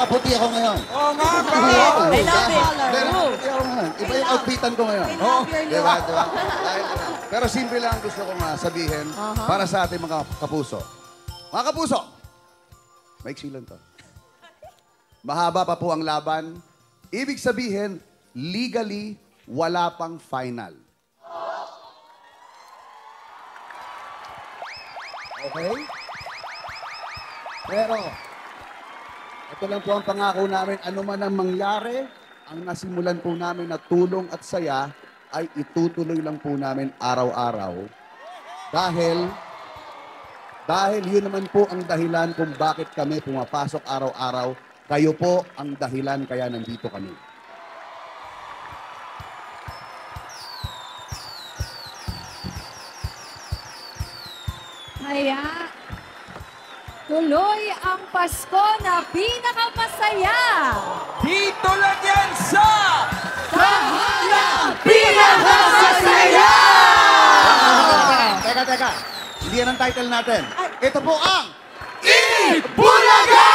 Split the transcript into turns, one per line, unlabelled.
nakaputi ako ngayon.
Oo nga,
I love it.
Nakaputi ako ngayon. Iba yung outfitan ko ngayon.
I love your
Diba,
look.
diba? Pero simple lang gusto kong sabihin para sa ating mga kapuso. Mga kapuso, maiksi lang to. Mahaba pa po ang laban. Ibig sabihin, legally, wala pang final. Okay? Pero, ito lang po ang pangako namin. Ano man ang mangyari, ang nasimulan po namin na tulong at saya ay itutuloy lang po namin araw-araw. Dahil yun naman po ang dahilan kung bakit kami pumapasok araw-araw. Kayo po ang dahilan kaya nandito kami.
Kaya, tuloy ang Pasko na pinakamasaya.
Dito lang yan sa...
Tahanan pinakamasaya!
Teka. Hindi yan ang title natin. Ito po ang
Bulaga!